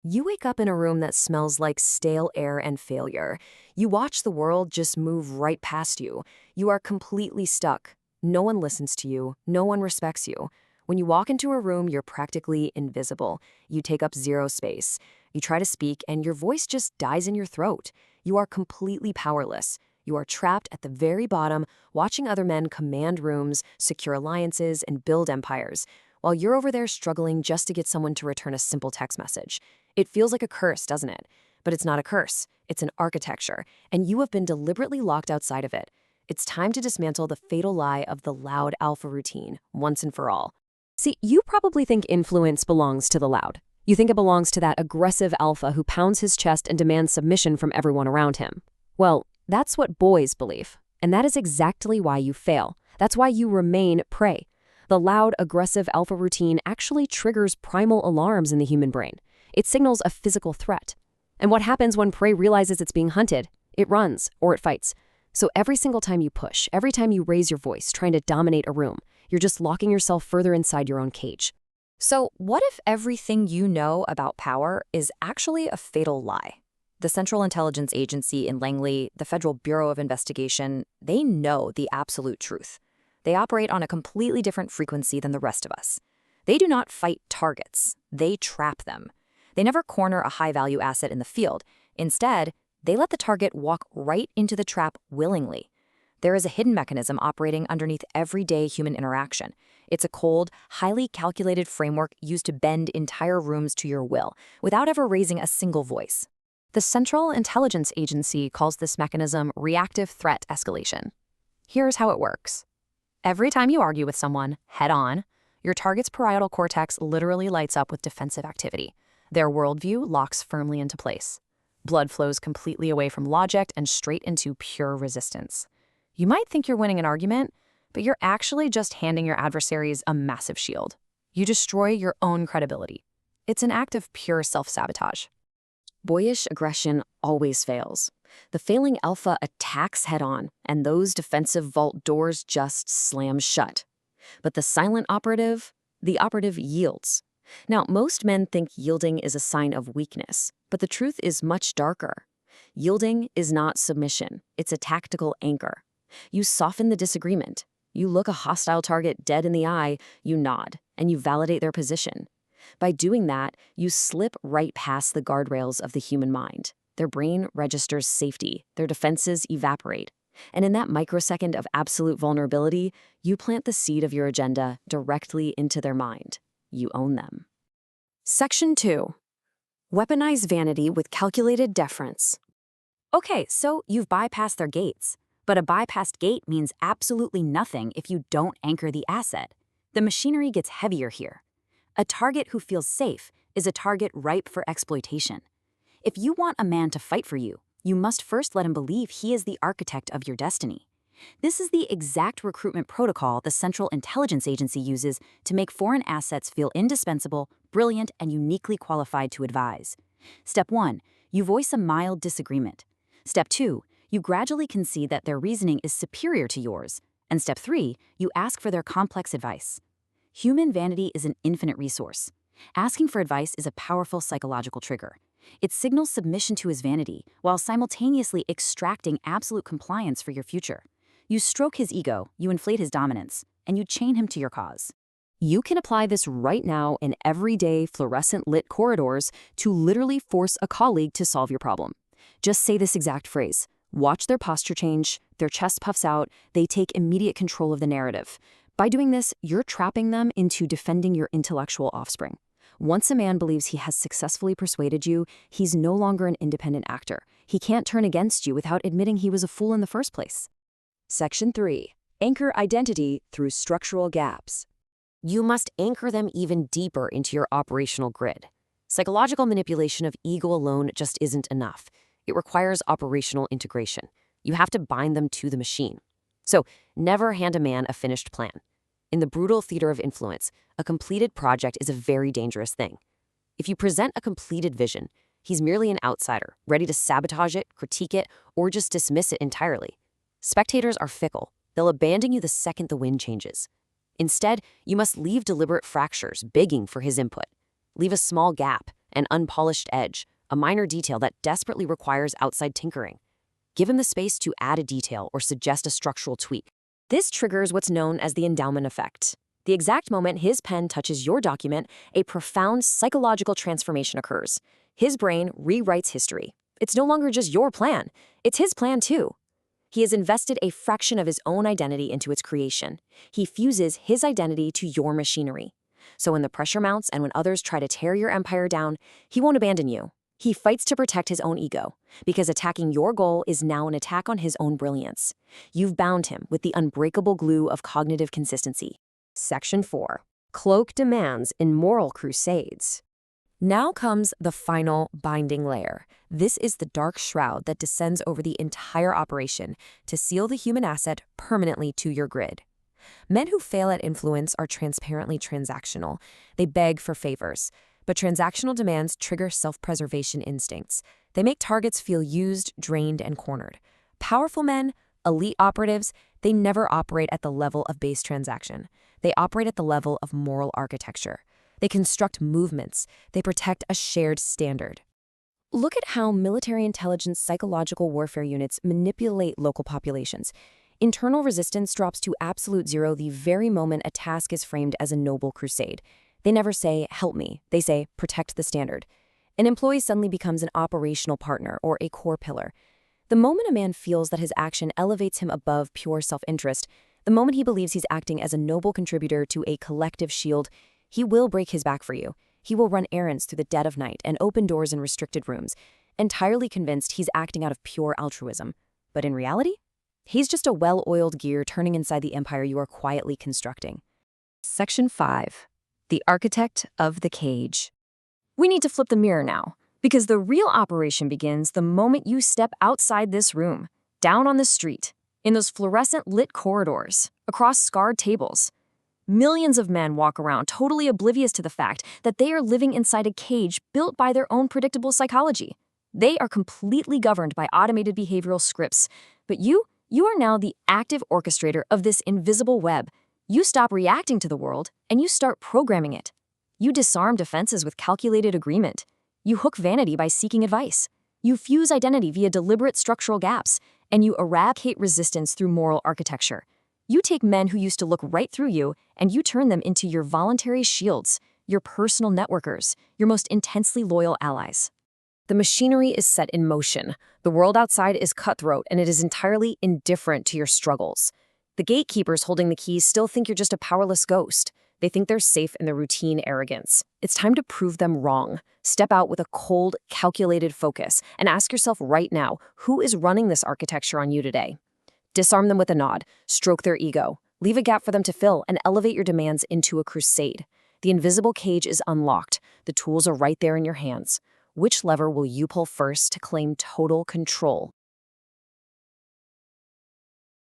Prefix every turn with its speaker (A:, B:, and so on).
A: You wake up in a room that smells like stale air and failure. You watch the world just move right past you. You are completely stuck. No one listens to you. No one respects you. When you walk into a room, you're practically invisible. You take up zero space. You try to speak, and your voice just dies in your throat. You are completely powerless. You are trapped at the very bottom, watching other men command rooms, secure alliances, and build empires, while you're over there struggling just to get someone to return a simple text message. It feels like a curse, doesn't it? But it's not a curse. It's an architecture, and you have been deliberately locked outside of it. It's time to dismantle the fatal lie of the loud alpha routine, once and for all. See, you probably think influence belongs to the loud. You think it belongs to that aggressive alpha who pounds his chest and demands submission from everyone around him. Well, that's what boys believe, and that is exactly why you fail. That's why you remain prey. The loud, aggressive alpha routine actually triggers primal alarms in the human brain. It signals a physical threat. And what happens when prey realizes it's being hunted? It runs, or it fights. So every single time you push, every time you raise your voice trying to dominate a room, you're just locking yourself further inside your own cage. So what if everything you know about power is actually a fatal lie? The Central Intelligence Agency in Langley, the Federal Bureau of Investigation, they know the absolute truth. They operate on a completely different frequency than the rest of us. They do not fight targets. They trap them. They never corner a high-value asset in the field. Instead, they let the target walk right into the trap willingly. There is a hidden mechanism operating underneath everyday human interaction. It's a cold, highly calculated framework used to bend entire rooms to your will, without ever raising a single voice. The Central Intelligence Agency calls this mechanism reactive threat escalation. Here's how it works. Every time you argue with someone, head-on, your target's parietal cortex literally lights up with defensive activity. Their worldview locks firmly into place. Blood flows completely away from logic and straight into pure resistance. You might think you're winning an argument, but you're actually just handing your adversaries a massive shield. You destroy your own credibility. It's an act of pure self-sabotage. Boyish aggression always fails. The failing alpha attacks head-on, and those defensive vault doors just slam shut. But the silent operative, the operative yields. Now, most men think yielding is a sign of weakness, but the truth is much darker. Yielding is not submission. It's a tactical anchor. You soften the disagreement. You look a hostile target dead in the eye, you nod, and you validate their position. By doing that, you slip right past the guardrails of the human mind. Their brain registers safety, their defenses evaporate. And in that microsecond of absolute vulnerability, you plant the seed of your agenda directly into their mind. You own them. Section 2. Weaponize vanity with calculated deference. Okay, so you've bypassed their gates. But a bypassed gate means absolutely nothing if you don't anchor the asset. The machinery gets heavier here. A target who feels safe is a target ripe for exploitation. If you want a man to fight for you, you must first let him believe he is the architect of your destiny. This is the exact recruitment protocol the Central Intelligence Agency uses to make foreign assets feel indispensable, brilliant, and uniquely qualified to advise. Step 1, you voice a mild disagreement. Step 2, you gradually concede that their reasoning is superior to yours. And step 3, you ask for their complex advice. Human vanity is an infinite resource. Asking for advice is a powerful psychological trigger. It signals submission to his vanity while simultaneously extracting absolute compliance for your future. You stroke his ego, you inflate his dominance, and you chain him to your cause. You can apply this right now in everyday fluorescent lit corridors to literally force a colleague to solve your problem. Just say this exact phrase. Watch their posture change, their chest puffs out, they take immediate control of the narrative. By doing this, you're trapping them into defending your intellectual offspring. Once a man believes he has successfully persuaded you, he's no longer an independent actor. He can't turn against you without admitting he was a fool in the first place. Section 3. Anchor identity through structural gaps. You must anchor them even deeper into your operational grid. Psychological manipulation of ego alone just isn't enough. It requires operational integration. You have to bind them to the machine. So, never hand a man a finished plan. In the brutal theater of influence, a completed project is a very dangerous thing. If you present a completed vision, he's merely an outsider, ready to sabotage it, critique it, or just dismiss it entirely. Spectators are fickle. They'll abandon you the second the wind changes. Instead, you must leave deliberate fractures, begging for his input. Leave a small gap, an unpolished edge, a minor detail that desperately requires outside tinkering. Give him the space to add a detail or suggest a structural tweak. This triggers what's known as the endowment effect. The exact moment his pen touches your document, a profound psychological transformation occurs. His brain rewrites history. It's no longer just your plan, it's his plan too. He has invested a fraction of his own identity into its creation. He fuses his identity to your machinery. So when the pressure mounts and when others try to tear your empire down, he won't abandon you. He fights to protect his own ego, because attacking your goal is now an attack on his own brilliance. You've bound him with the unbreakable glue of cognitive consistency. Section 4. Cloak demands in moral crusades. Now comes the final binding layer. This is the dark shroud that descends over the entire operation to seal the human asset permanently to your grid. Men who fail at influence are transparently transactional. They beg for favors. But transactional demands trigger self-preservation instincts. They make targets feel used, drained, and cornered. Powerful men, elite operatives, they never operate at the level of base transaction. They operate at the level of moral architecture. They construct movements. They protect a shared standard. Look at how military intelligence psychological warfare units manipulate local populations. Internal resistance drops to absolute zero the very moment a task is framed as a noble crusade. They never say, help me. They say, protect the standard. An employee suddenly becomes an operational partner or a core pillar. The moment a man feels that his action elevates him above pure self-interest, the moment he believes he's acting as a noble contributor to a collective shield, he will break his back for you. He will run errands through the dead of night and open doors in restricted rooms, entirely convinced he's acting out of pure altruism. But in reality, he's just a well-oiled gear turning inside the empire you are quietly constructing. Section 5. The architect of the cage. We need to flip the mirror now, because the real operation begins the moment you step outside this room, down on the street, in those fluorescent lit corridors, across scarred tables. Millions of men walk around totally oblivious to the fact that they are living inside a cage built by their own predictable psychology. They are completely governed by automated behavioral scripts, but you are now the active orchestrator of this invisible web. You stop reacting to the world, and you start programming it. You disarm defenses with calculated agreement. You hook vanity by seeking advice. You fuse identity via deliberate structural gaps, and you eradicate resistance through moral architecture. You take men who used to look right through you, and you turn them into your voluntary shields, your personal networkers, your most intensely loyal allies. The machinery is set in motion. The world outside is cutthroat, and it is entirely indifferent to your struggles. The gatekeepers holding the keys still think you're just a powerless ghost. They think they're safe in their routine arrogance. It's time to prove them wrong. Step out with a cold, calculated focus and ask yourself right now, who is running this architecture on you today? Disarm them with a nod, stroke their ego, leave a gap for them to fill, and elevate your demands into a crusade. The invisible cage is unlocked. The tools are right there in your hands. Which lever will you pull first to claim total control?